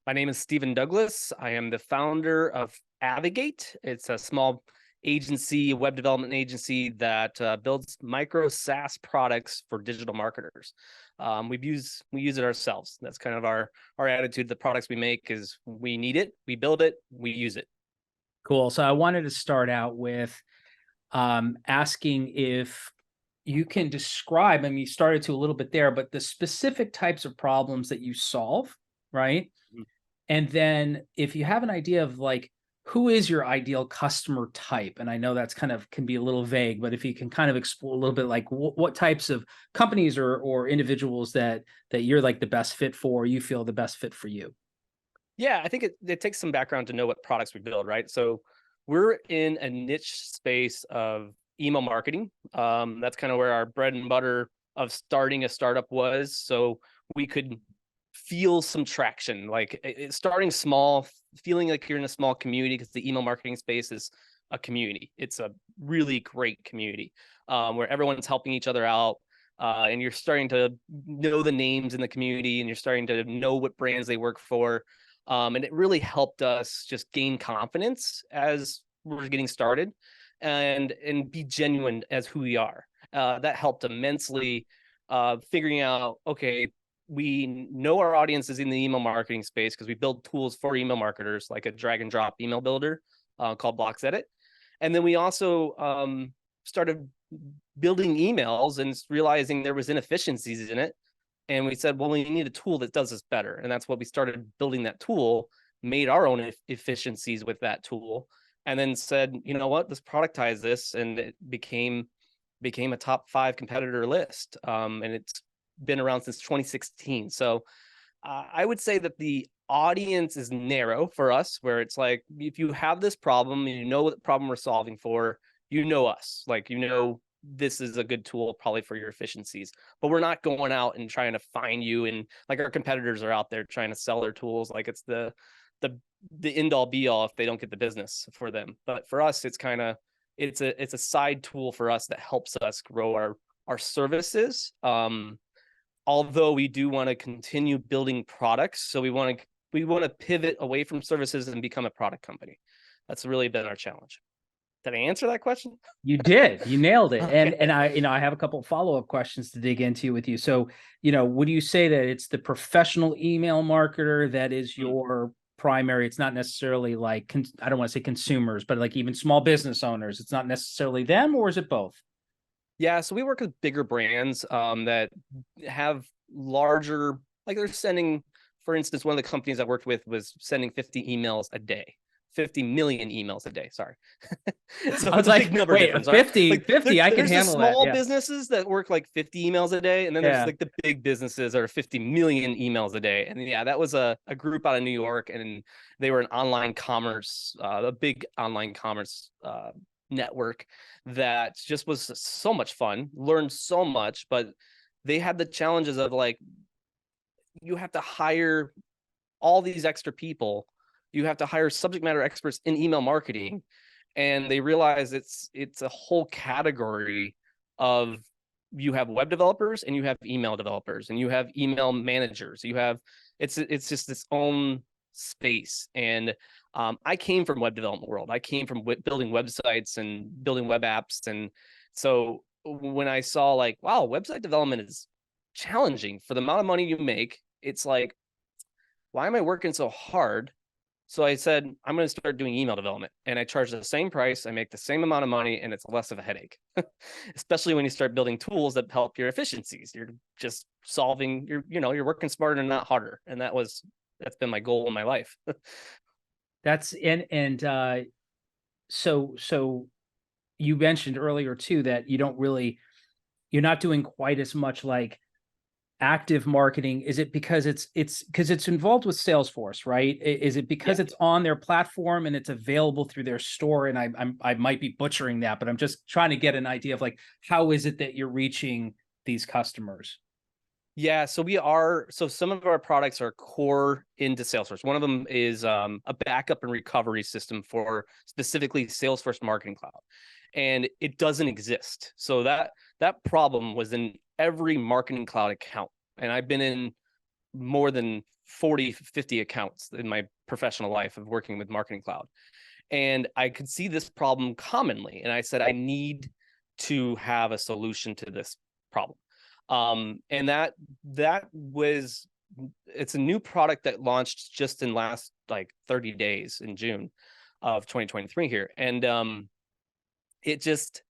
My name is Stephen Douglas. I am the founder of Avagate. It's a small agency, web development agency that builds micro SaaS products for digital marketers. We use it ourselves. That's kind of our attitude. The products we make is we need it, we build it, we use it. Cool. So I wanted to start out with asking if you can describe, I mean, you started to a little bit there, but the specific types of problems that you solve, right? Mhm. And then if you have an idea of like, who is your ideal customer type? And I know that's kind of can be a little vague, but if you can kind of explore a little bit like what types of companies or individuals that you're like the best fit for, you feel the best fit for you. Yeah, I think it takes some background to know what products we build, right? So we're in a niche space of email marketing. That's kind of where our bread and butter of starting a startup was. So we could feel some traction, like starting small, feeling like you're in a small community, because the email marketing space is a community. It's a really great community where everyone's helping each other out. And you're starting to know the names in the community, and you're starting to know what brands they work for. And it really helped us just gain confidence as we're getting started, and be genuine as who we are. That helped immensely, figuring out, okay, we know our audience is in the email marketing space because we build tools for email marketers, like a drag and drop email builder called Blocks Edit. And then we also started building emails and realizing there was inefficiencies in it. And we said, well, we need a tool that does this better. And that's what we started building. That tool, made our own efficiencies with that tool, and then said, you know what, let's productize this. And it became a top 5 competitor list. And it's been around since 2016. So I would say that the audience is narrow for us, where it's like, if you have this problem, you know what problem we're solving for, you know us, like, you know, this is a good tool probably for your efficiencies. But we're not going out and trying to find you, and like our competitors are out there trying to sell their tools like it's the end all be all if they don't get the business for them. But for us, it's kind of, it's a side tool for us that helps us grow our services. Although we do want to continue building products, so we want to pivot away from services and become a product company. That's really been our challenge. Did I answer that question? You did. You nailed it. Okay. And I have a couple of follow-up questions to dig into with you. So, would you say that it's the professional email marketer that is your primary? It's not necessarily like, I don't want to say consumers, but like even small business owners. It's not necessarily them, or is it both? Yeah, so we work with bigger brands that have larger, like they're sending, for instance, one of the companies I worked with was sending 50 emails a day. 50 million emails a day. Sorry. So I was it's a like, big number wait, difference, right? 50, Like 50, I can there's the handle that. small Yeah. businesses that work like 50 emails a day. And then there's Yeah. like the big businesses that are 50 million emails a day. And yeah, that was a group out of New York, and they were an online commerce, a big online commerce network that just was so much fun, learned so much, but they had the challenges of like, you have to hire all these extra people. You have to hire subject matter experts in email marketing. And they realize it's a whole category of, you have web developers and you have email developers and you have email managers. You have, it's just its own space. And I came from web development world. I came from building websites and building web apps. And so when I saw like, wow, website development is challenging for the amount of money you make, it's like, why am I working so hard? So I said, I'm going to start doing email development, and I charge the same price. I make the same amount of money, and it's less of a headache, especially when you start building tools that help your efficiencies. You're just solving, you're working smarter and not harder. And that's been my goal in my life. That's and so you mentioned earlier too that you're not doing quite as much like active marketing. Is it because it's because it's involved with Salesforce, right? Is it because Yeah. it's on their platform and it's available through their store? And I might be butchering that, but I'm just trying to get an idea of like, how is it that you're reaching these customers? Yeah, so some of our products are core into Salesforce. One of them is a backup and recovery system for specifically Salesforce Marketing Cloud. And it doesn't exist. So that problem was in every Marketing Cloud account. And I've been in more than 40, 50 accounts in my professional life of working with Marketing Cloud. And I could see this problem commonly. And I said, I need to have a solution to this problem. And it's a new product that launched just in last like 30 days in June of 2023 here. And it just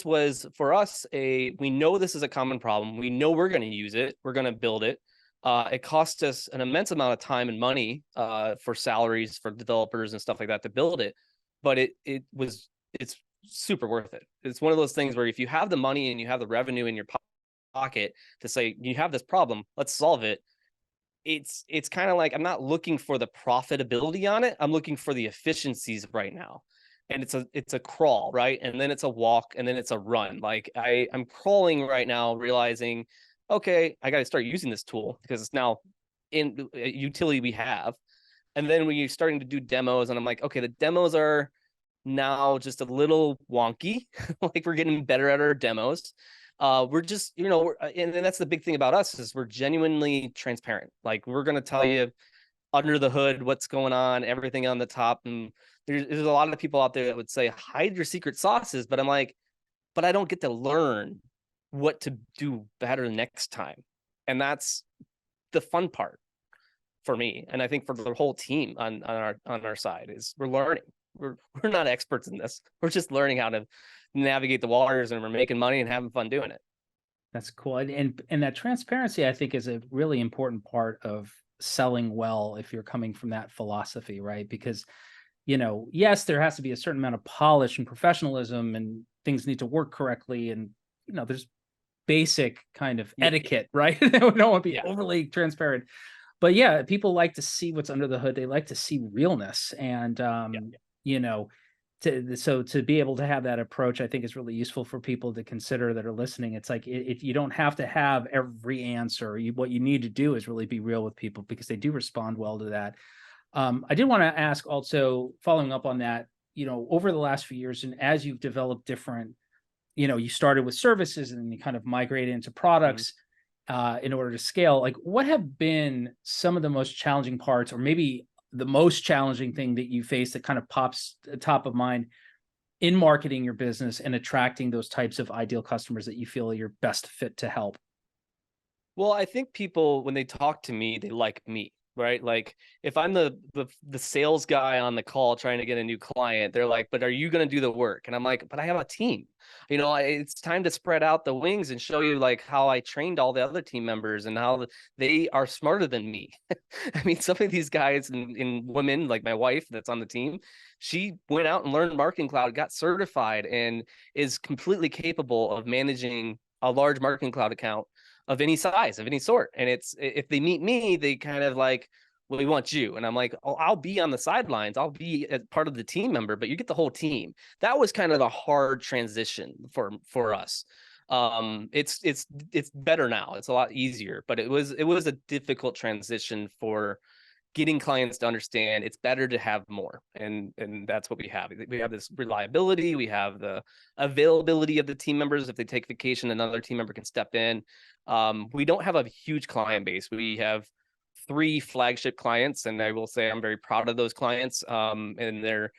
was for us we know this is a common problem. We know we're going to use it. We're going to build it. It cost us an immense amount of time and money for salaries for developers and stuff like that to build it. But it's super worth it. It's one of those things where if you have the money and you have the revenue in your pocket to say, you have this problem, let's solve it. It's kind of like, I'm not looking for the profitability on it. I'm looking for the efficiencies right now. And it's a crawl, right? And then it's a walk, and then it's a run. Like I'm crawling right now, realizing, okay, I got to start using this tool because it's now in a utility we have. And then when you're starting to do demos, and I'm like, okay, the demos are now just a little wonky. Like we're getting better at our demos. We're just, and that's the big thing about us is we're genuinely transparent. Like we're going to tell you under the hood what's going on, everything on the top. And there's a lot of people out there that would say hide your secret sauces, but I'm like, but I don't get to learn what to do better next time. And that's the fun part for me, and I think for the whole team on our side, is we're learning. We're not experts in this. We're just learning how to navigate the waters, and we're making money and having fun doing it. That's cool. And that transparency, I think, is a really important part of selling well if you're coming from that philosophy, right? Because, yes, there has to be a certain amount of polish and professionalism, and things need to work correctly. And, there's basic kind of etiquette, right? We don't want to be overly transparent. But yeah, people like to see what's under the hood. They like to see realness. And, to be able to have that approach, I think is really useful for people to consider that are listening. It's like, you don't have to have every answer. What you need to do is really be real with people, because they do respond well to that. I did want to ask also, following up on that, over the last few years, and as you've developed different, you started with services and then you kind of migrated into products in order to scale. Like, what have been some of the most challenging parts, or maybe the most challenging thing that you face that kind of pops top of mind in marketing your business and attracting those types of ideal customers that you feel you're best fit to help? Well, I think people, when they talk to me, they like me, right? Like if I'm the sales guy on the call trying to get a new client, they're like, but are you going to do the work? And I'm like, but I have a team. It's time to spread out the wings and show you like how I trained all the other team members and how they are smarter than me. I mean, some of these guys and women, like my wife that's on the team, she went out and learned Marketing Cloud, got certified, and is completely capable of managing a large Marketing Cloud account of any size, of any sort. And if they meet me, they kind of like, well, we want you. And I'm like, oh, I'll be on the sidelines. I'll be a part of the team member, but you get the whole team. That was kind of a hard transition for us. It's better now. It's a lot easier, but it was a difficult transition for getting clients to understand it's better to have more. And that's what we have. We have this reliability. We have the availability of the team members. If they take vacation, another team member can step in. We don't have a huge client base. We have 3 flagship clients, and I will say I'm very proud of those clients. And they're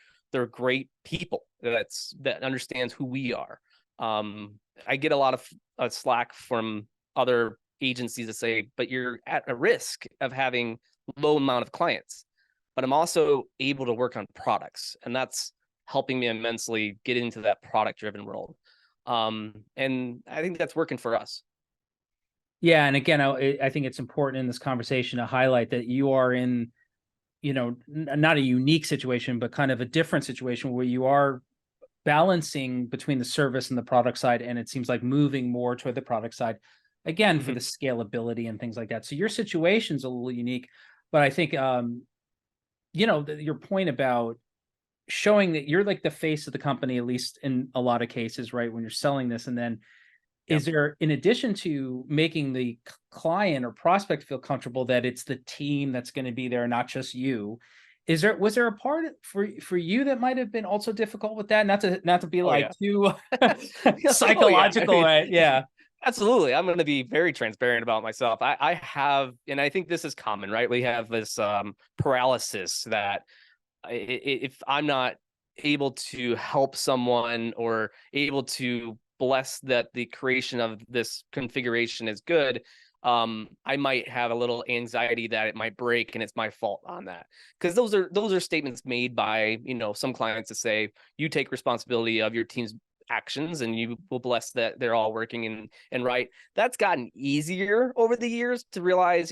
great people that understands who we are. I get a lot of slack from other agencies that say, but you're at a risk of having low amount of clients. But I'm also able to work on products, and that's helping me immensely get into that product driven world. And I think that's working for us. Yeah. And again, I think it's important in this conversation to highlight that you are in, not a unique situation, but kind of a different situation where you are balancing between the service and the product side. And it seems like moving more toward the product side, again, for the scalability and things like that. So your situation's a little unique, but I think, your point about showing that you're like the face of the company, at least in a lot of cases, right? When you're selling this, and then is there, in addition to making the client or prospect feel comfortable that it's the team that's going to be there, not just you, was there a part for you that might have been also difficult with that? Not to be too psychological. I mean, yeah. Absolutely. I'm going to be very transparent about myself. I have, and I think this is common, right? We have this paralysis that if I'm not able to help someone or able to bless that the creation of this configuration is good, I might have a little anxiety that it might break and it's my fault on that. Because those are statements made by, some clients to say you take responsibility of your team's actions and you will bless that they're all working and right. That's gotten easier over the years to realize,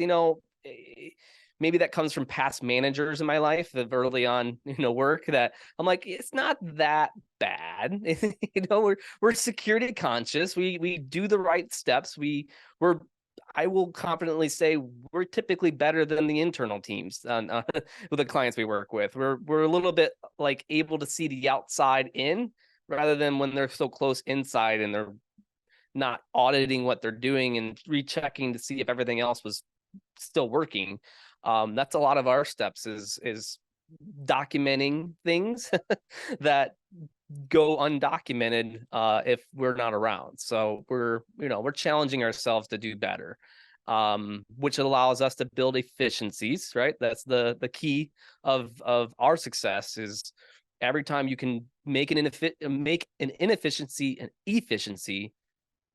maybe that comes from past managers in my life of early on, work, that I'm like, it's not that bad. We're security conscious. We do the right steps. We're I will confidently say we're typically better than the internal teams with the clients we work with. We're a little bit like able to see the outside in rather than when they're so close inside and they're not auditing what they're doing and rechecking to see if everything else was still working. That's a lot of our steps is documenting things that go undocumented if we're not around. So we're challenging ourselves to do better, which allows us to build efficiencies, right? That's the key of our success is every time you can make an inefficiency an efficiency,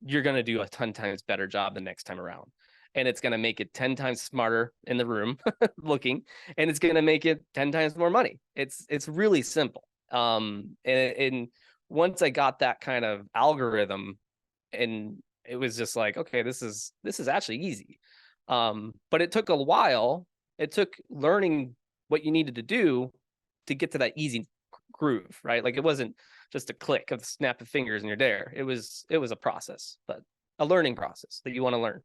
you're going to do a 10 times better job the next time around. And it's going to make it 10 times smarter in the room looking, and it's going to make it 10 times more money. It's really simple. And once I got that kind of algorithm, and it was just like, okay, this is actually easy. But it took a while. It took learning what you needed to do to get to that easy groove, right? Like it wasn't just a click of the snap of fingers and you're there. It was a process, but a learning process that you want to learn.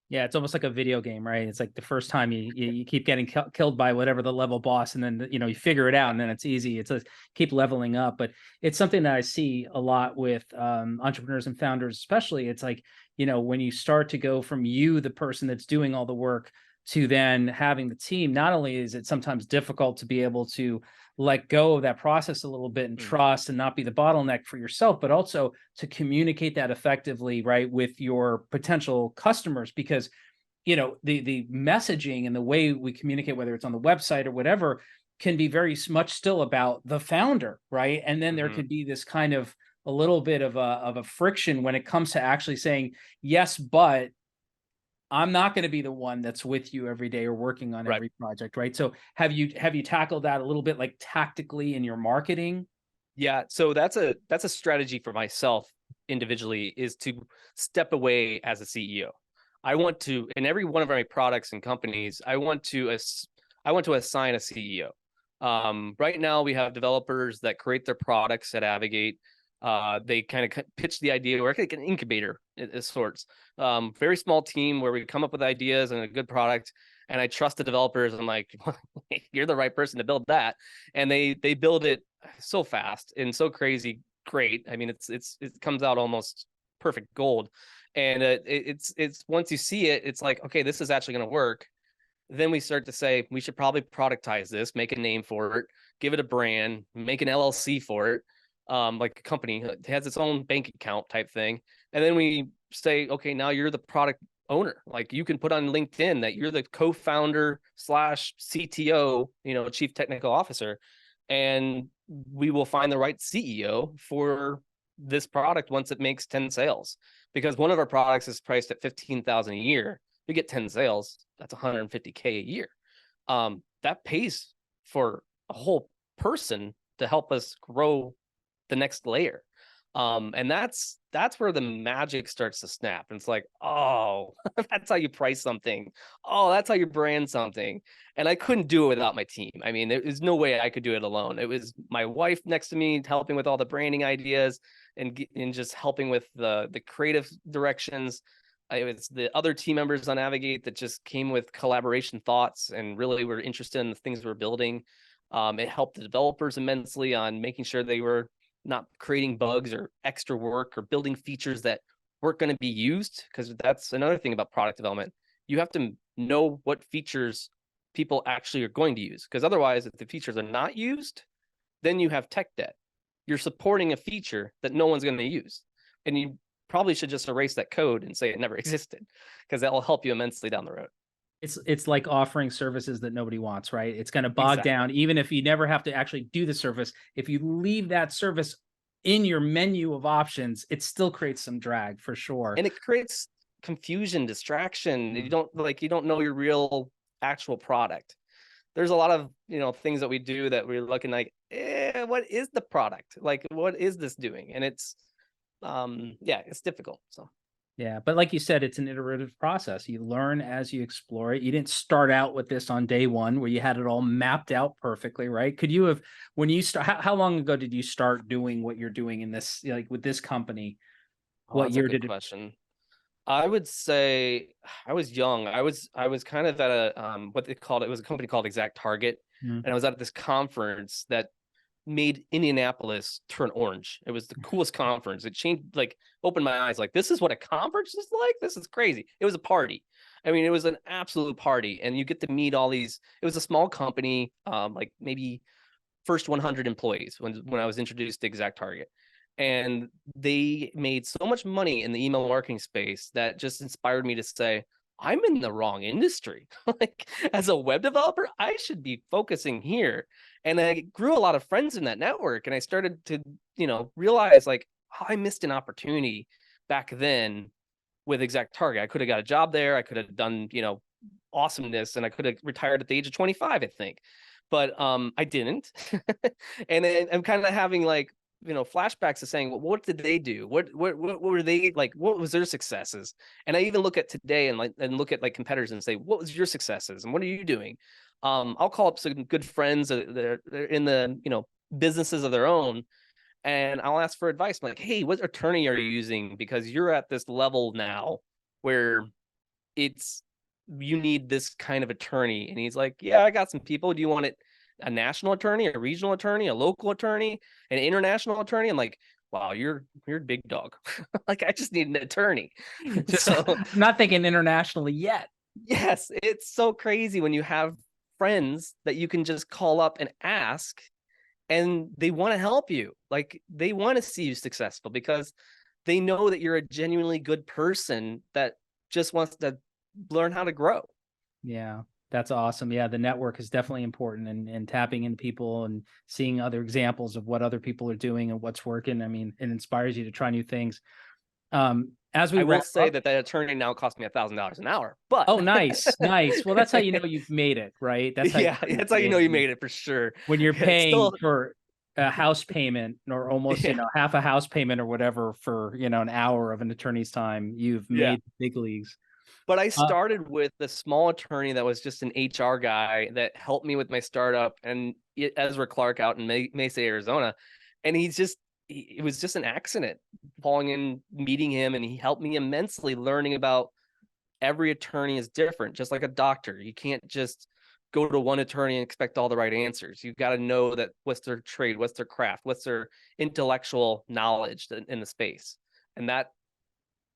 Yeah, it's almost like a video game, right? It's like the first time you keep getting killed by whatever the level boss, and then you figure it out, and then it's easy. It's a keep leveling up, but it's something that I see a lot with entrepreneurs and founders, especially. It's like when you start to go from you, the person that's doing all the work, to then having the team. Not only is it sometimes difficult to be able to let go of that process a little bit and trust and not be the bottleneck for yourself, but also to communicate that effectively, right, with your potential customers, because the messaging and the way we communicate, whether it's on the website or whatever, can be very much still about the founder, right? And then there could be this kind of a little bit of a friction when it comes to actually saying yes, but I'm not going to be the one that's with you every day or working on every project, right? So have you tackled that a little bit, like tactically in your marketing? Yeah, so that's a strategy for myself individually, is to step away as a CEO. I want to, in every one of my products and companies, I want to assign a CEO. Right now we have developers that create their products at Avagate. They kind of pitch the idea, or like an incubator of sorts. Very small team where we come up with ideas and a good product. And I trust the developers. I'm like, you're the right person to build that. And they build it so fast and so crazy great. I mean, it comes out almost perfect gold. And it's once you see it, it's like, okay, this is actually going to work. Then we start to say we should probably productize this, make a name for it, give it a brand, make an LLC for it, like a company. It has its own bank account type thing. And then we say, okay, now you're the product owner. Like you can put on LinkedIn that you're the co-founder / CTO, chief technical officer, and we will find the right CEO for this product once it makes 10 sales. Because one of our products is priced at 15,000 a year. You get 10 sales, that's 150K a year. That pays for a whole person to help us grow the next layer. And that's where the magic starts to snap. And it's like, oh, that's how you price something. Oh, that's how you brand something. And I couldn't do it without my team. I mean, there's no way I could do it alone. It was my wife next to me helping with all the branding ideas and just helping with the creative directions. It was the other team members on Avagate that just came with collaboration thoughts and really were interested in the things we're building. It helped the developers immensely on making sure they were not creating bugs or extra work or building features that weren't going to be used, because that's another thing about product development. You have to know what features people actually are going to use, because otherwise, if the features are not used, then you have tech debt. You're supporting a feature that no one's going to use, and probably should just erase that code and say it never existed, because that will help you immensely down the road. It's like offering services that nobody wants, right? It's going to bog Exactly. down, even if you never have to actually do the service. If you leave that service in your menu of options, it still creates some drag for sure. And it creates confusion, distraction. Mm. You don't know your real actual product. There's a lot of, things that we do that we're looking like, what is the product? Like, what is this doing? And it's, yeah, it's difficult. So Yeah, but like you said, it's an iterative process. You learn as you explore it. You didn't start out with this on day one where you had it all mapped out perfectly, right? Could you have, when you start, how long ago did you start doing what you're doing in this, like with this company? oh, What that's a year good did it? question. I would say I was young. I was kind of at a what they called, it was a company called Exact Target, Mm. and I was at this conference that made Indianapolis turn orange. It was the coolest conference. It changed, like, opened my eyes. Like, this is what a conference is like. This is crazy. It was a party. I mean, it was an absolute party, and you get to meet all these. It was a small company, like maybe first 100 employees when I was introduced to Exact Target. And they made so much money in the email marketing space that just inspired me to say, I'm in the wrong industry. Like, as a web developer, I should be focusing here. And I grew a lot of friends in that network. And I started to, realize, like, oh, I missed an opportunity back then with Exact Target. I could have got a job there. I could have done, awesomeness, and I could have retired at the age of 25, I think. But I didn't. And then I'm kind of having, like, flashbacks to saying, well, what did they do? What were they like? What was their successes? And I even look at today and look at, like, competitors and say, what was your successes and what are you doing? I'll call up some good friends that are in the, businesses of their own, and I'll ask for advice. I'm like, hey, what attorney are you using? Because you're at this level now where it's, you need this kind of attorney. And he's like, yeah, I got some people. Do you want it a national attorney, a regional attorney, a local attorney, an international attorney? I'm like, wow, you're a big dog. Like, I just need an attorney. Just So I'm not thinking internationally yet. yes, it's so crazy when you have friends that you can just call up and ask, and they want to help you. Like, they want to see you successful because they know that you're a genuinely good person that just wants to learn how to grow. Yeah, that's awesome. Yeah, the network is definitely important, and tapping into people and seeing other examples of what other people are doing and what's working. I mean, it inspires you to try new things. As we I will wrap say up, that attorney now costs me $1,000 an hour, but oh, nice, nice. Well, that's how you know you've made it, right? That's how you yeah, know you've that's how you made know it. you made it for sure. When you're It's paying still, for a house payment or almost, yeah, half a house payment or whatever for, an hour of an attorney's time, you've yeah. made big leagues. But I Uh, started with a small attorney that was just an HR guy that helped me with my startup, and Ezra Clark out in Mesa, Arizona. And it was just an accident falling in, meeting him, and he helped me immensely learning about every attorney is different, just like a doctor. You can't just go to one attorney and expect all the right answers. You've got to know that what's their trade, what's their craft, what's their intellectual knowledge in the space. And that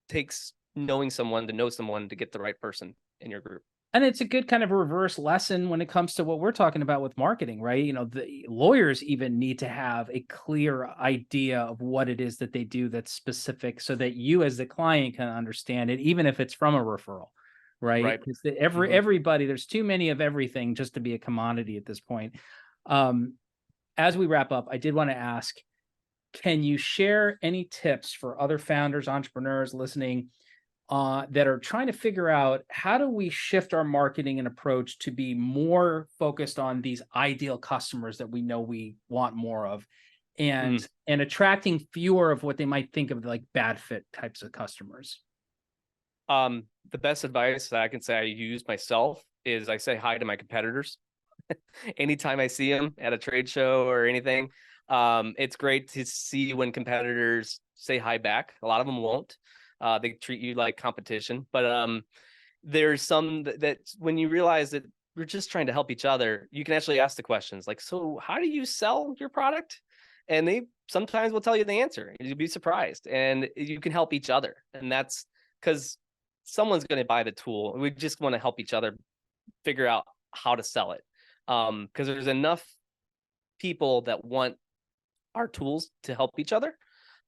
takes knowing someone to know someone to get the right person in your group. And it's a good kind of reverse lesson when it comes to what we're talking about with marketing, right? The lawyers even need to have a clear idea of what it is that they do that's specific so that you as the client can understand it, even if it's from a referral, right? Right. Because Mm-hmm. everybody, there's too many of everything just to be a commodity at this point. Um, as we wrap up, I did want to ask, can you share any tips for other founders, entrepreneurs listening that are trying to figure out how do we shift our marketing and approach to be more focused on these ideal customers that we know we want more of, Mm. and attracting fewer of what they might think of like bad fit types of customers? The best advice that I can say I use myself is I say hi to my competitors. Anytime I see them at a trade show or anything, it's great to see when competitors say hi back. A lot of them won't. They treat you like competition, but there's some that when you realize that we're just trying to help each other, you can actually ask the questions like, so how do you sell your product? And they sometimes will tell you the answer. You'll be surprised, and you can help each other. And that's because someone's going to buy the tool. We just want to help each other figure out how to sell it. Because there's enough people that want our tools to help each other.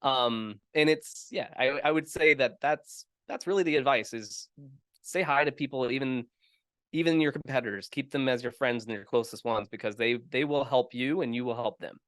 And it's, yeah, I would say that's really the advice is say hi to people, even your competitors, keep them as your friends and your closest ones, because they will help you and you will help them.